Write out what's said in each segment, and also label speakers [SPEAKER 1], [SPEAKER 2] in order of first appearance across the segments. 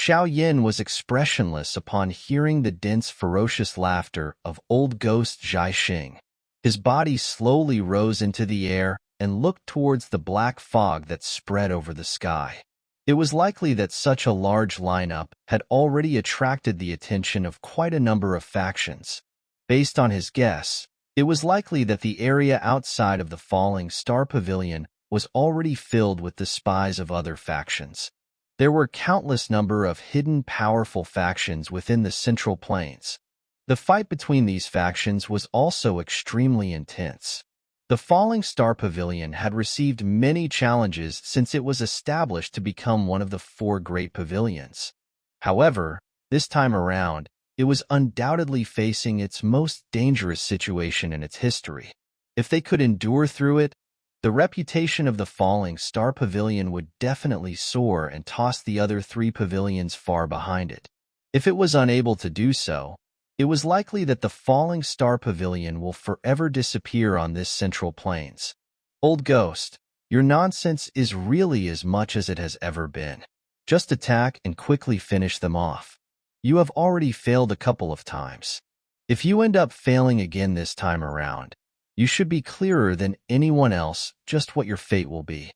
[SPEAKER 1] Xiao Yin was expressionless upon hearing the dense, ferocious laughter of old ghost Zhai Xing. His body slowly rose into the air and looked towards the black fog that spread over the sky. It was likely that such a large lineup had already attracted the attention of quite a number of factions. Based on his guess, it was likely that the area outside of the Falling Star Pavilion was already filled with the spies of other factions. There were countless number of hidden powerful factions within the Central Plains. The fight between these factions was also extremely intense. The Falling Star Pavilion had received many challenges since it was established to become one of the 4 great pavilions. However, this time around, it was undoubtedly facing its most dangerous situation in its history. If they could endure through it, the reputation of the Falling Star Pavilion would definitely soar and toss the other 3 pavilions far behind it. If it was unable to do so, it was likely that the Falling Star Pavilion will forever disappear on this Central Plains. Old Ghost, your nonsense is really as much as it has ever been. Just attack and quickly finish them off. You have already failed a couple of times. If you end up failing again this time around, you should be clearer than anyone else just what your fate will be.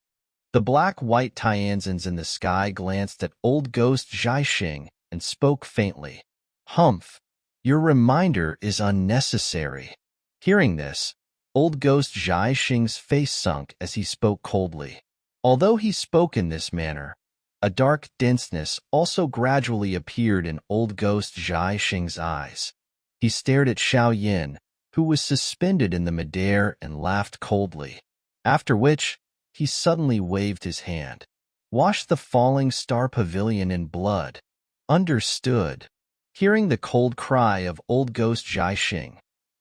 [SPEAKER 1] The black-white Tianzins in the sky glanced at old ghost Zhai Xing and spoke faintly. Humph, your reminder is unnecessary. Hearing this, old ghost Zhai Xing's face sunk as he spoke coldly. Although he spoke in this manner, a dark denseness also gradually appeared in old ghost Zhai Xing's eyes. He stared at Xiao Yin, who was suspended in the midair, and laughed coldly, after which he suddenly waved his hand. Wash the Falling Star Pavilion in blood. Understood. Hearing the cold cry of old ghost Zhai Xing,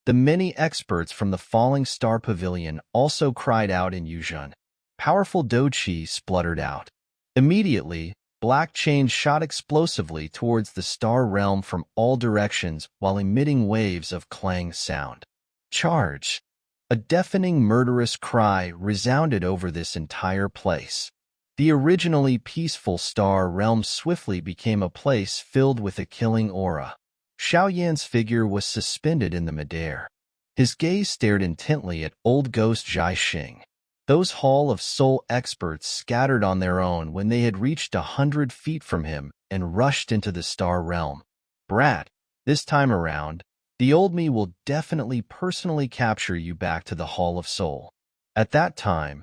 [SPEAKER 1] the many experts from the Falling Star Pavilion also cried out in Yuzhen. Powerful Doqi spluttered out. Immediately, black chains shot explosively towards the star realm from all directions while emitting waves of clang sound. Charge! A deafening murderous cry resounded over this entire place. The originally peaceful star realm swiftly became a place filled with a killing aura. Xiao Yan's figure was suspended in the midair. His gaze stared intently at old ghost Zhai Xing. Those Hall of Soul experts scattered on their own when they had reached 100 feet from him and rushed into the star realm. Brat, this time around, the old me will definitely personally capture you back to the Hall of Soul. At that time,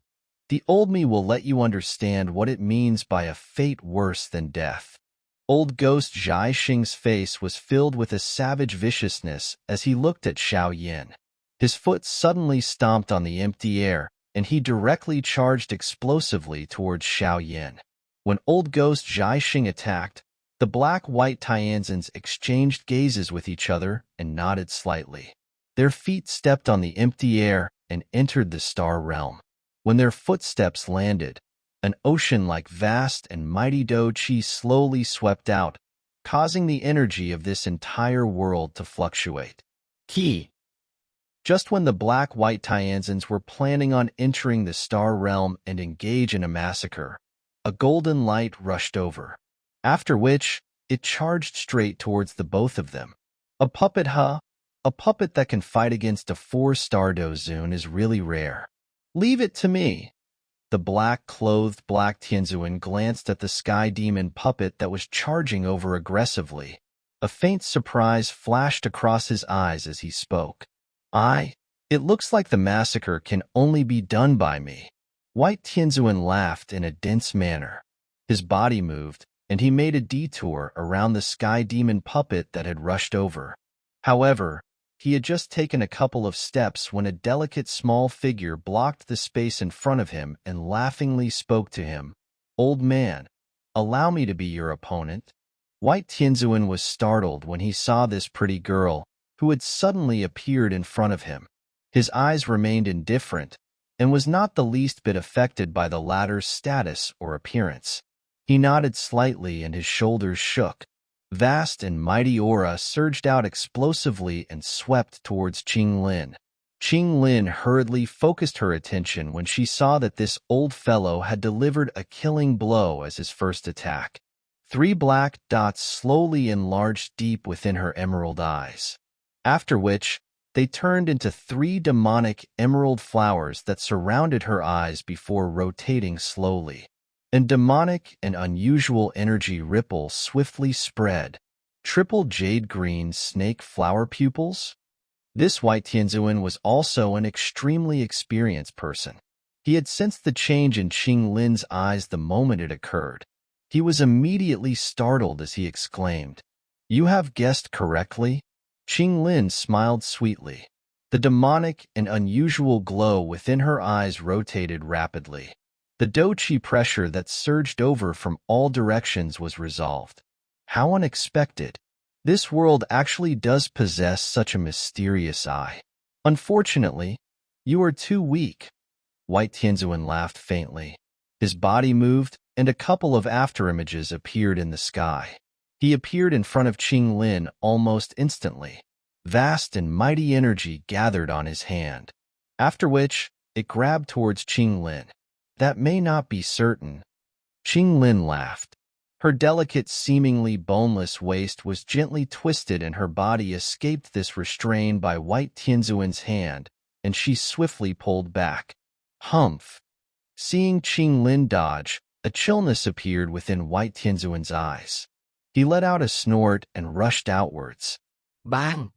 [SPEAKER 1] the old me will let you understand what it means by a fate worse than death. Old ghost Zhai Xing's face was filled with a savage viciousness as he looked at Xiao Yin. His foot suddenly stomped on the empty air, and he directly charged explosively towards Xiao Yin. When old ghost Zhai Xing attacked, the black-white Tianzins exchanged gazes with each other and nodded slightly. Their feet stepped on the empty air and entered the star realm. When their footsteps landed, an ocean-like vast and mighty Doqi slowly swept out, causing the energy of this entire world to fluctuate. Key. Just when the black-white Tianzins were planning on entering the star realm and engage in a massacre, a golden light rushed over, after which it charged straight towards the both of them. A puppet, huh? A puppet that can fight against a 4-star Dozun is really rare. Leave it to me. The black-clothed Black Tianzuan glanced at the sky demon puppet that was charging over aggressively. A faint surprise flashed across his eyes as he spoke. It looks like the massacre can only be done by me. White Tianzuan laughed in a dense manner. His body moved, and he made a detour around the sky demon puppet that had rushed over. However, he had just taken a couple of steps when a delicate small figure blocked the space in front of him and laughingly spoke to him. Old man, allow me to be your opponent. White Tianzuan was startled when he saw this pretty girl, who had suddenly appeared in front of him. His eyes remained indifferent, and was not the least bit affected by the latter's status or appearance. He nodded slightly and his shoulders shook. Vast and mighty aura surged out explosively and swept towards Qing Lin. Qing Lin hurriedly focused her attention when she saw that this old fellow had delivered a killing blow as his first attack. 3 black dots slowly enlarged deep within her emerald eyes, after which they turned into 3 demonic emerald flowers that surrounded her eyes before rotating slowly. And demonic and unusual energy ripple swiftly spread. Triple jade green snake flower pupils? This White Tianzuan was also an extremely experienced person. He had sensed the change in Qing Lin's eyes the moment it occurred. He was immediately startled as he exclaimed, "You have guessed correctly?" Qing Lin smiled sweetly. The demonic and unusual glow within her eyes rotated rapidly. The dou-qi pressure that surged over from all directions was resolved. How unexpected! This world actually does possess such a mysterious eye. Unfortunately, you are too weak. White Tianzuan laughed faintly. His body moved, and a couple of afterimages appeared in the sky. He appeared in front of Qing Lin almost instantly. Vast and mighty energy gathered on his hand, after which it grabbed towards Qing Lin. That may not be certain. Qing Lin laughed. Her delicate, seemingly boneless waist was gently twisted and her body escaped this restraint by White Tianzuan's hand, and she swiftly pulled back. Humph! Seeing Qing Lin dodge, a chillness appeared within White Tianzuan's eyes. He let out a snort and rushed outwards. Bang!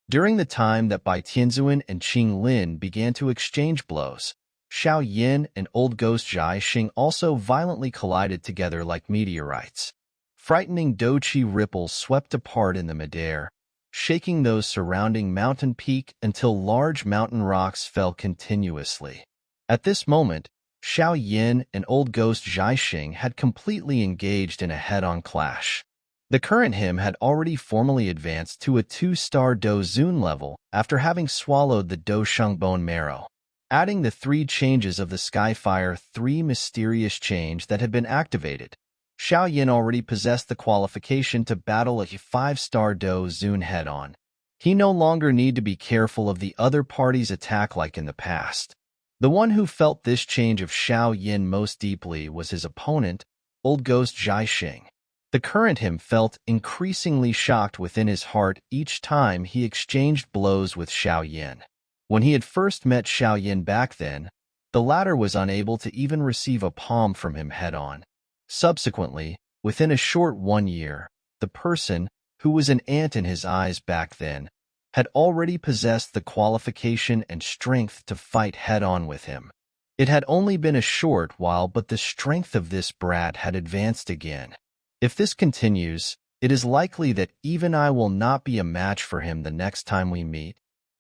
[SPEAKER 1] During the time that Bai Tianzuan and Qing Lin began to exchange blows, Xiao Yin and Old Ghost Zhai Xing also violently collided together like meteorites. Frightening dou-qi ripples swept apart in the midair, shaking those surrounding mountain peak until large mountain rocks fell continuously. At this moment, Xiao Yin and Old Ghost Zhai Xing had completely engaged in a head-on clash. The current him had already formally advanced to a 2-star Do Zun level after having swallowed the Do Sheng bone marrow. Adding the 3 changes of the Skyfire 3 mysterious change that had been activated, Xiao Yin already possessed the qualification to battle a 5-star Do Zun head-on. He no longer needed to be careful of the other party's attack like in the past. The one who felt this change of Xiao Yin most deeply was his opponent, Old Ghost Zhai Xing. The current him felt increasingly shocked within his heart each time he exchanged blows with Xiao Yin. When he had first met Xiao Yin back then, the latter was unable to even receive a palm from him head-on. Subsequently, within a short 1 year, the person, who was an ant in his eyes back then, had already possessed the qualification and strength to fight head-on with him. It had only been a short while, but the strength of this brat had advanced again. If this continues, it is likely that even I will not be a match for him the next time we meet.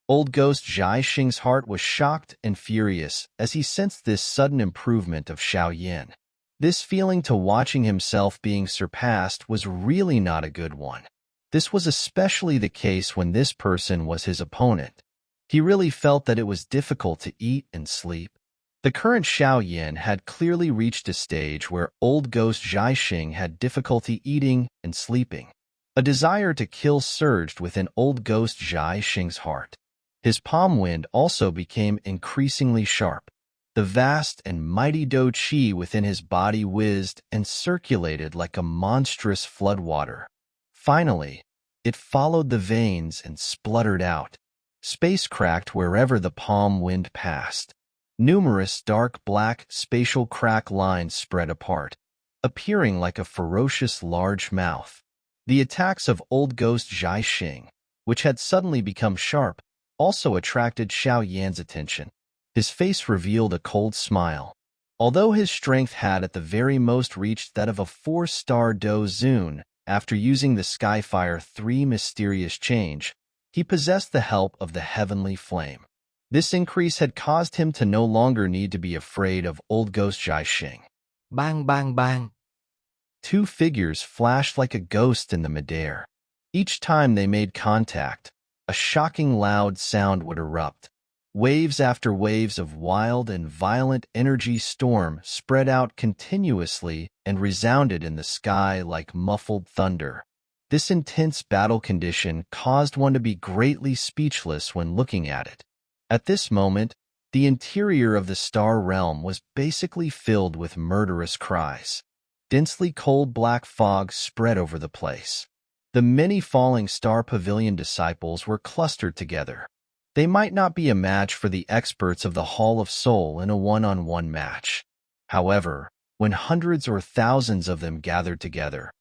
[SPEAKER 1] Old Ghost Zhai Xing's heart was shocked and furious as he sensed this sudden improvement of Xiao Yin. This feeling to watching himself being surpassed was really not a good one. This was especially the case when this person was his opponent. He really felt that it was difficult to eat and sleep. The current Xiao Yin had clearly reached a stage where Old Ghost Zhai Xing had difficulty eating and sleeping. A desire to kill surged within Old Ghost Zhai Xing's heart. His palm wind also became increasingly sharp. The vast and mighty dou-qi within his body whizzed and circulated like a monstrous floodwater. Finally, it followed the veins and spluttered out. Space cracked wherever the palm wind passed. Numerous dark black spatial crack lines spread apart, appearing like a ferocious large mouth. The attacks of Old Ghost Zhai Xing, which had suddenly become sharp, also attracted Xiao Yan's attention. His face revealed a cold smile. Although his strength had at the very most reached that of a 4-star Do Zun after using the Skyfire 3 mysterious change, he possessed the help of the heavenly flame. This increase had caused him to no longer need to be afraid of Old Ghost Zhai Xing. Bang, bang, bang. 2 figures flashed like a ghost in the midair. Each time they made contact, a shocking loud sound would erupt. Waves after waves of wild and violent energy storm spread out continuously and resounded in the sky like muffled thunder. This intense battle condition caused one to be greatly speechless when looking at it. At this moment, the interior of the star realm was basically filled with murderous cries. densely cold black fog spread over the place. The many falling star pavilion disciples were clustered together. They might not be a match for the experts of the Hall of Soul in a one-on-one match. However, when hundreds or thousands of them gathered together,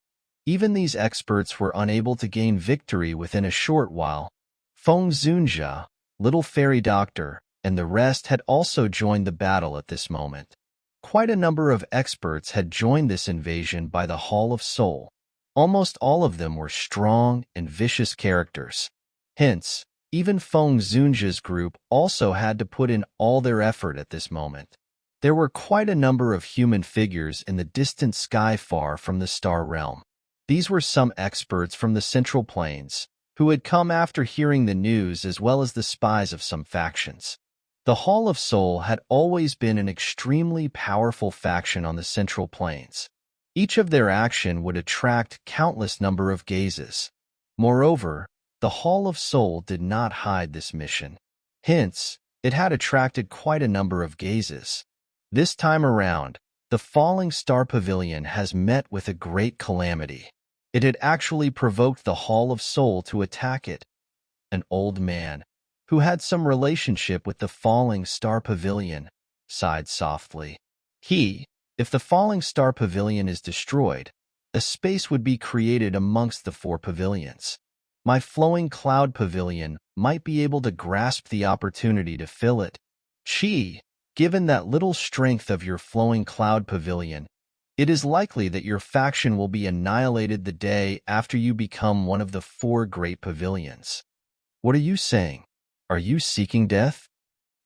[SPEAKER 1] even these experts were unable to gain victory within a short while. Feng Zunjia, Little Fairy Doctor, and the rest had also joined the battle at this moment. Quite a number of experts had joined this invasion by the Hall of Soul. Almost all of them were strong and vicious characters. Hence, even Feng Zunjia's group also had to put in all their effort at this moment. There were quite a number of human figures in the distant sky far from the star realm. These were some experts from the Central Plains, who had come after hearing the news, as well as the spies of some factions. The Hall of Soul had always been an extremely powerful faction on the Central Plains. Each of their action would attract countless number of gazes. Moreover, the Hall of Soul did not hide this mission. Hence, it had attracted quite a number of gazes. This time around, the Falling Star Pavilion has met with a great calamity. It had actually provoked the Hall of Soul to attack it. An old man, who had some relationship with the Falling Star Pavilion, sighed softly. If the Falling Star Pavilion is destroyed, a space would be created amongst the 4 pavilions. My Flowing Cloud Pavilion might be able to grasp the opportunity to fill it. Given that little strength of your Flowing Cloud Pavilion, it is likely that your faction will be annihilated the day after you become one of the 4 great pavilions. What are you saying? Are you seeking death?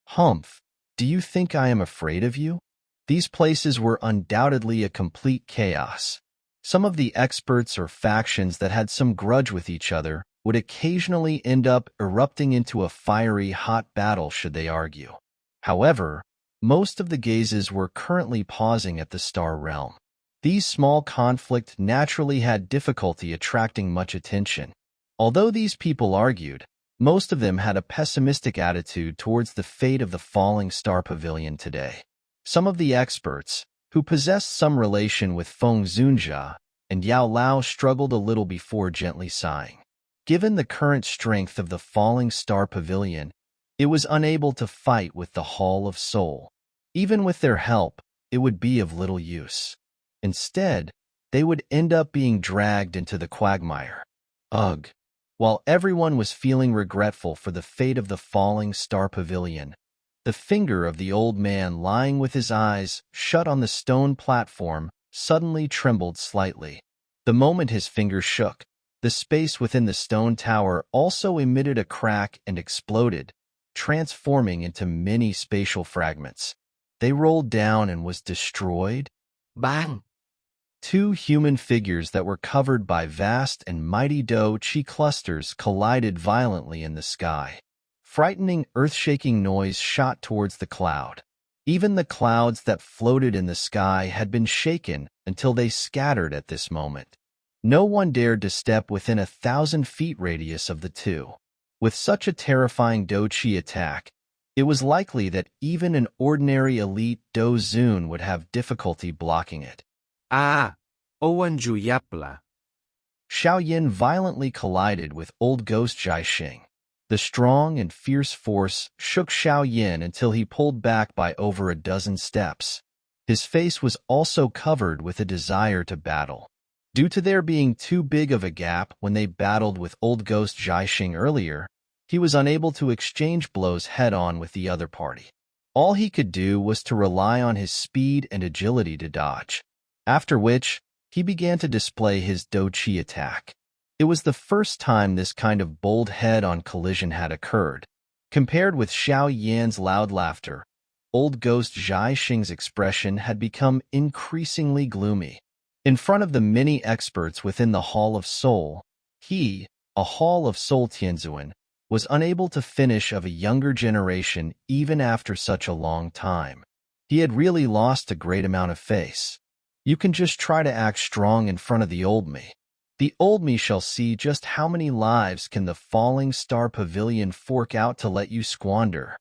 [SPEAKER 1] Humph, do you think I am afraid of you? These places were undoubtedly a complete chaos. Some of the experts or factions that had some grudge with each other would occasionally end up erupting into a fiery hot battle should they argue. However, most of the gazes were currently pausing at the star realm. These small conflicts naturally had difficulty attracting much attention. Although these people argued, most of them had a pessimistic attitude towards the fate of the Falling Star Pavilion today. Some of the experts, who possessed some relation with Feng Zunjia and Yao Lao, struggled a little before gently sighing. Given the current strength of the Falling Star Pavilion, it was unable to fight with the Hall of Soul. Even with their help, it would be of little use. Instead, they would end up being dragged into the quagmire. Ugh! While everyone was feeling regretful for the fate of the Falling Star Pavilion, the finger of the old man lying with his eyes shut on the stone platform suddenly trembled slightly. The moment his finger shook, the space within the stone tower also emitted a crack and exploded, transforming into many spatial fragments. They rolled down and was destroyed.
[SPEAKER 2] Bang!
[SPEAKER 1] 2 human figures that were covered by vast and mighty Do-Chi clusters collided violently in the sky. Frightening, earth-shaking noise shot towards the cloud. Even the clouds that floated in the sky had been shaken until they scattered at this moment. No one dared to step within 1,000 feet radius of the 2. With such a terrifying Do-Chi attack, it was likely that even an ordinary elite Do-Zun would have difficulty blocking it.
[SPEAKER 2] Owen Juyapla.
[SPEAKER 1] Xiao Yin violently collided with old ghost Jiaxing. The strong and fierce force shook Xiao Yin until he pulled back by over a dozen steps. His face was also covered with a desire to battle. Due to there being too big of a gap when they battled with old ghost Jiaxing earlier, he was unable to exchange blows head-on with the other party. All he could do was to rely on his speed and agility to dodge, after which he began to display his Do-Chi attack. It was the first time this kind of bold head-on collision had occurred. Compared with Xiao Yan's loud laughter, old ghost Jiaxing's expression had become increasingly gloomy. In front of the many experts within the Hall of Soul, a Hall of Soul Tianzuan, was unable to finish of a younger generation even after such a long time. He had really lost a great amount of face. You can just try to act strong in front of the old me. The old me shall see just how many lives can the Falling Star Pavilion fork out to let you squander.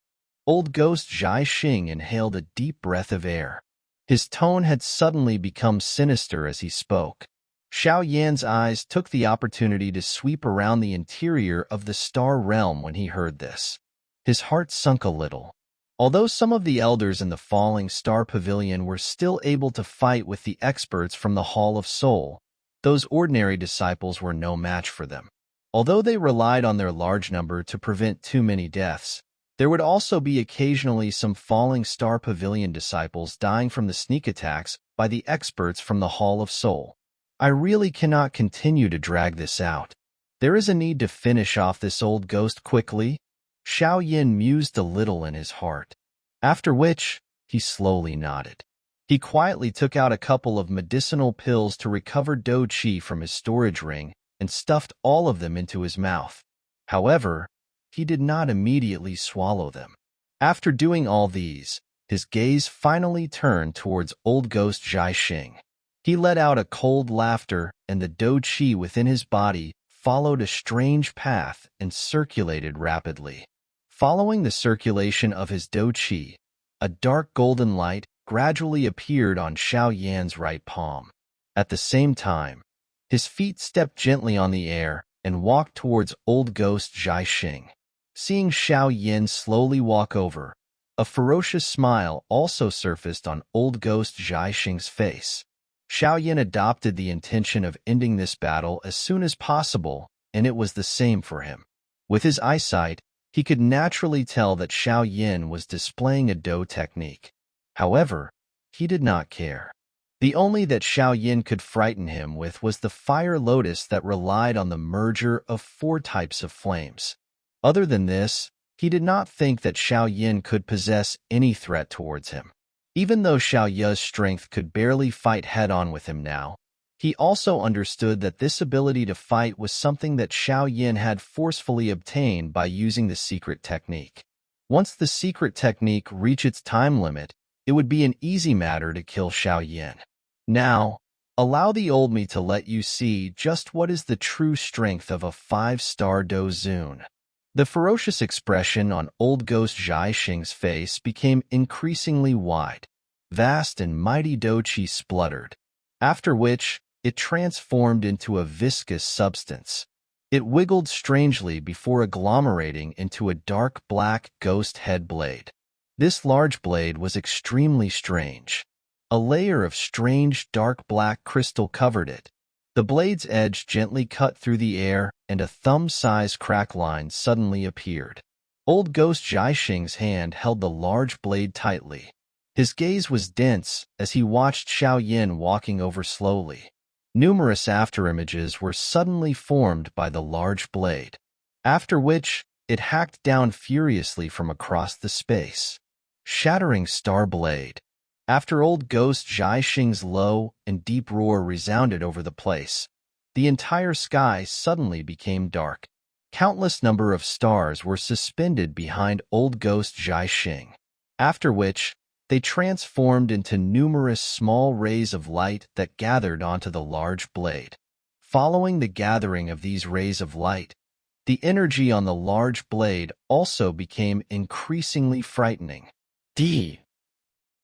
[SPEAKER 1] Old ghost Jiaxing inhaled a deep breath of air. His tone had suddenly become sinister as he spoke. Xiao Yan's eyes took the opportunity to sweep around the interior of the star realm when he heard this. His heart sunk a little. Although some of the elders in the falling star pavilion were still able to fight with the experts from the Hall of Soul, those ordinary disciples were no match for them. Although they relied on their large number to prevent too many deaths, there would also be occasionally some falling star pavilion disciples dying from the sneak attacks by the experts from the Hall of Soul. I really cannot continue to drag this out. There is a need to finish off this old ghost quickly. Xiao Yin mused a little in his heart, after which he slowly nodded. He quietly took out a couple of medicinal pills to recover Do Qi from his storage ring and stuffed all of them into his mouth. However, he did not immediately swallow them. After doing all these, his gaze finally turned towards old ghost Zhai Xing. He let out a cold laughter, and the Do Qi within his body followed a strange path and circulated rapidly. Following the circulation of his Do Qi, a dark golden light gradually appeared on Xiao Yan's right palm. At the same time, his feet stepped gently on the air and walked towards old ghost Zhai Xing. Seeing Xiao Yan slowly walk over, a ferocious smile also surfaced on old ghost Zhai Xing's face. Xiao Yan adopted the intention of ending this battle as soon as possible, and it was the same for him. With his eyesight, he could naturally tell that Xiao Yan was displaying a Do technique. However, he did not care. The only that Xiao Yan could frighten him with was the fire lotus that relied on the merger of 4 types of flames. Other than this, he did not think that Xiao Yan could possess any threat towards him. Even though Xiao Ya's strength could barely fight head-on with him now, he also understood that this ability to fight was something that Xiao Yan had forcefully obtained by using the secret technique. Once the secret technique reached its time limit, it would be an easy matter to kill Xiao Yan. Now, allow the old me to let you see just what is the true strength of a 5-star Do Zun. The ferocious expression on old ghost Zhai Xing's face became increasingly wide. Vast and mighty Do Qi spluttered, after which it transformed into a viscous substance. It wiggled strangely before agglomerating into a dark black ghost head blade. This large blade was extremely strange. A layer of strange dark black crystal covered it. The blade's edge gently cut through the air, and a thumb-sized crack line suddenly appeared. Old ghost Zhai Xing's hand held the large blade tightly. His gaze was dense as he watched Xiao Yan walking over slowly. Numerous afterimages were suddenly formed by the large blade, after which it hacked down furiously from across the space. Shattering star blade. After old ghost Zhai Xing's low and deep roar resounded over the place, the entire sky suddenly became dark. Countless number of stars were suspended behind old ghost Zhai Xing, after which they transformed into numerous small rays of light that gathered onto the large blade. Following the gathering of these rays of light, the energy on the large blade also became increasingly frightening.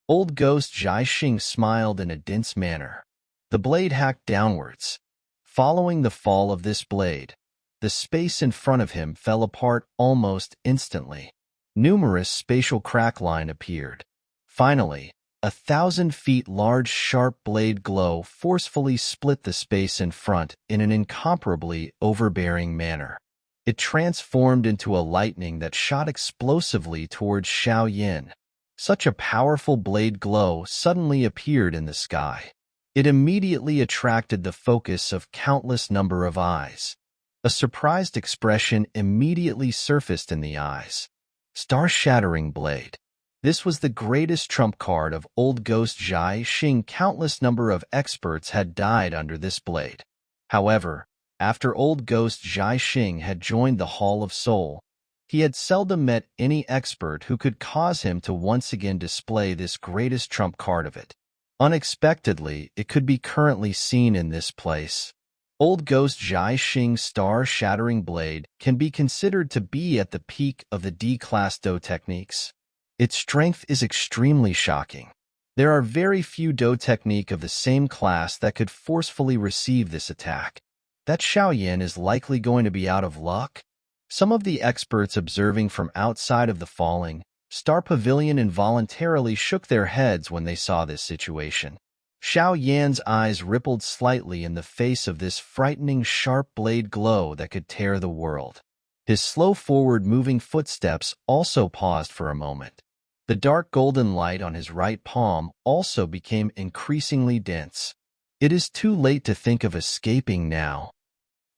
[SPEAKER 1] Old ghost Zhai Xing smiled in a dense manner. The blade hacked downwards. Following the fall of this blade, the space in front of him fell apart almost instantly. Numerous spatial crack lines appeared. Finally, 1,000 feet large sharp blade glow forcefully split the space in front in an incomparably overbearing manner. It transformed into a lightning that shot explosively towards Xiao Yan. Such a powerful blade glow suddenly appeared in the sky. It immediately attracted the focus of countless number of eyes. A surprised expression immediately surfaced in the eyes. Star-shattering blade. This was the greatest trump card of old ghost Zhai Xing. Countless number of experts had died under this blade. However, after old ghost Zhai Xing had joined the Hall of Soul, he had seldom met any expert who could cause him to once again display this greatest trump card of it. Unexpectedly, it could be currently seen in this place. Old ghost Zhai Xing's star-shattering blade can be considered to be at the peak of the D-class Do techniques. Its strength is extremely shocking. There are very few Do technique of the same class that could forcefully receive this attack. That Xiaoyan is likely going to be out of luck? Some of the experts observing from outside of the falling Star Pavilion involuntarily shook their heads when they saw this situation. Xiao Yan's eyes rippled slightly in the face of this frightening sharp blade glow that could tear the world. His slow forward-moving footsteps also paused for a moment. The dark golden light on his right palm also became increasingly dense. It is too late to think of escaping now.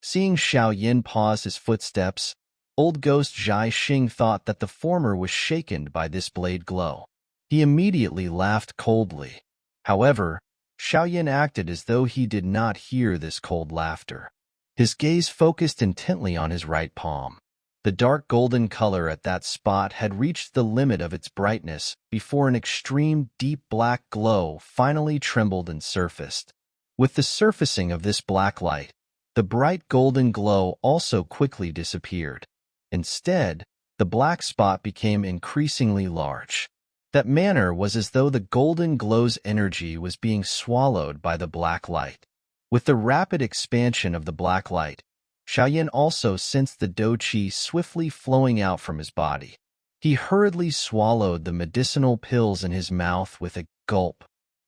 [SPEAKER 1] Seeing Xiao Yan pause his footsteps, old ghost Zhai Xing thought that the former was shaken by this blade glow. He immediately laughed coldly. However, Xiao Yan acted as though he did not hear this cold laughter. His gaze focused intently on his right palm. The dark golden color at that spot had reached the limit of its brightness before an extreme deep black glow finally trembled and surfaced. With the surfacing of this black light, the bright golden glow also quickly disappeared. Instead, the black spot became increasingly large. That manner was as though the golden glow's energy was being swallowed by the black light. With the rapid expansion of the black light, Xiaoyan also sensed the Do Qi swiftly flowing out from his body. He hurriedly swallowed the medicinal pills in his mouth with a gulp,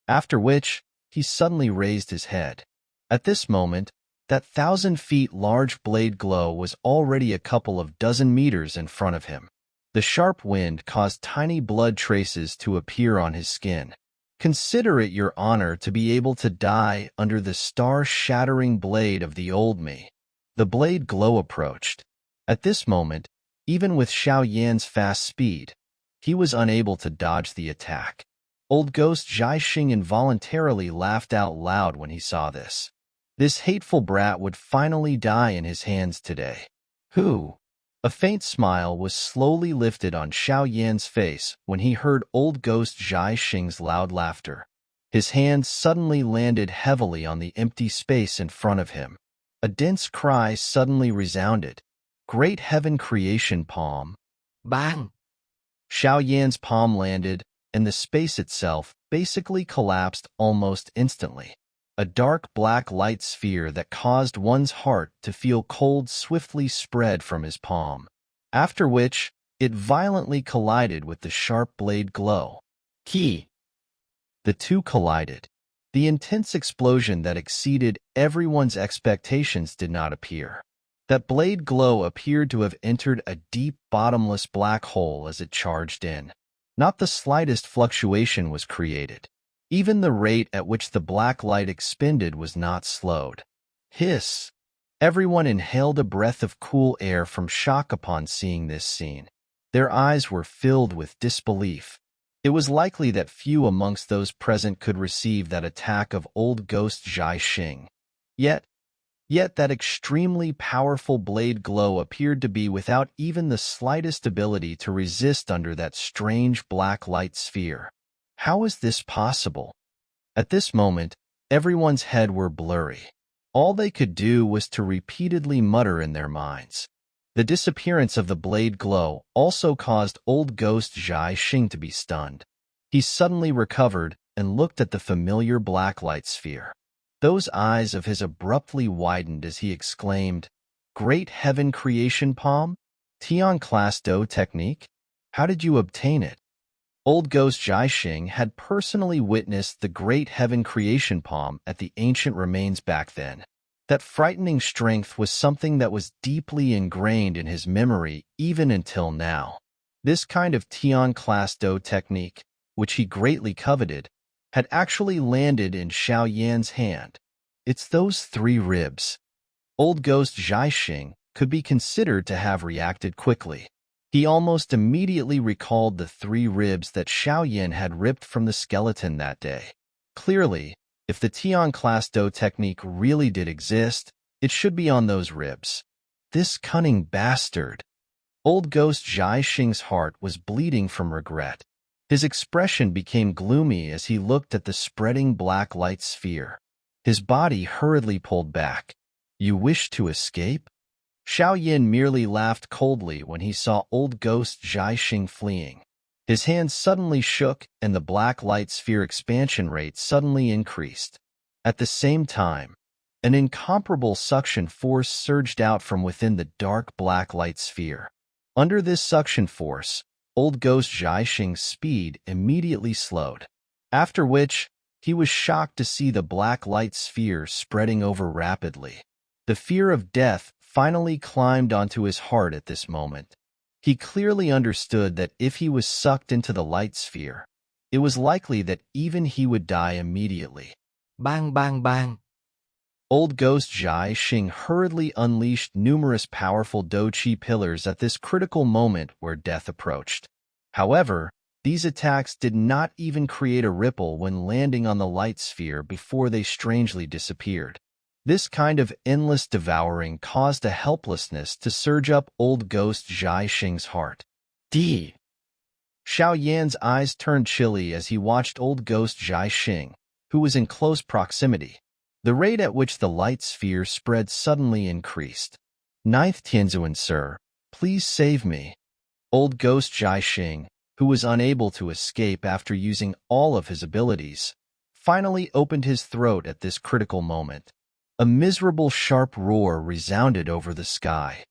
[SPEAKER 1] after which he suddenly raised his head. At this moment, that 1,000 feet large blade glow was already a couple of dozen meters in front of him. The sharp wind caused tiny blood traces to appear on his skin. Consider it your honor to be able to die under the star-shattering blade of the old me. The blade glow approached. At this moment, even with Xiao Yan's fast speed, he was unable to dodge the attack. Old ghost Zhai Xing involuntarily laughed out loud when he saw this. This hateful brat would finally die in his hands today. Who? A faint smile was slowly lifted on Xiao Yan's face when he heard old ghost Zhai Xing's loud laughter. His hands suddenly landed heavily on the empty space in front of him. A dense cry suddenly resounded. Great heaven creation palm.
[SPEAKER 2] Bang!
[SPEAKER 1] Xiao Yan's palm landed, and the space itself basically collapsed almost instantly. A dark black light sphere that caused one's heart to feel cold swiftly spread from his palm, after which it violently collided with the sharp blade glow. Key. The two collided. The intense explosion that exceeded everyone's expectations did not appear. That blade glow appeared to have entered a deep, bottomless black hole as it charged in. Not the slightest fluctuation was created. Even the rate at which the black light expended was not slowed. Hiss! Everyone inhaled a breath of cool air from shock upon seeing this scene. Their eyes were filled with disbelief. It was likely that few amongst those present could receive that attack of old ghost Zhai Xing. Yet that extremely powerful blade glow appeared to be without even the slightest ability to resist under that strange black light sphere. How is this possible? At this moment, everyone's head were blurry. All they could do was to repeatedly mutter in their minds. The disappearance of the blade glow also caused old ghost Zhai Xing to be stunned. He suddenly recovered and looked at the familiar black light sphere. Those eyes of his abruptly widened as he exclaimed, "Great heaven creation palm? Tian class Do technique? How did you obtain it?" Old ghost Zhai Xing had personally witnessed the great heaven creation palm at the ancient remains back then. That frightening strength was something that was deeply ingrained in his memory even until now. This kind of Tian class Do technique, which he greatly coveted, had actually landed in Xiao Yan's hand. It's those 3 ribs. Old ghost Zhai Xing could be considered to have reacted quickly. He almost immediately recalled the 3 ribs that Xiao Yan had ripped from the skeleton that day. Clearly, if the Tian class Do technique really did exist, it should be on those ribs. This cunning bastard. Old ghost Zhai Xing's heart was bleeding from regret. His expression became gloomy as he looked at the spreading black light sphere. His body hurriedly pulled back. You wish to escape? Xiao Yan merely laughed coldly when he saw old ghost Zhai Xing fleeing. His hands suddenly shook, and the black light sphere expansion rate suddenly increased. At the same time, an incomparable suction force surged out from within the dark black light sphere. Under this suction force, old ghost Zhaixing's speed immediately slowed. After which, he was shocked to see the black light sphere spreading over rapidly. The fear of death finally climbed onto his heart at this moment. He clearly understood that if he was sucked into the light sphere, it was likely that even he would die immediately.
[SPEAKER 2] Bang bang bang.
[SPEAKER 1] Old ghost Zhaixing hurriedly unleashed numerous powerful Do-Chi pillars at this critical moment where death approached. However, these attacks did not even create a ripple when landing on the light sphere before they strangely disappeared. This kind of endless devouring caused a helplessness to surge up old ghost Zhaixing's heart. D. Xiao Yan's eyes turned chilly as he watched old ghost Zhaixing, who was in close proximity. The rate at which the light sphere spread suddenly increased. Ninth Tianzuan, sir, please save me. Old ghost Zhaixing, who was unable to escape after using all of his abilities, finally opened his throat at this critical moment. A miserable sharp roar resounded over the sky.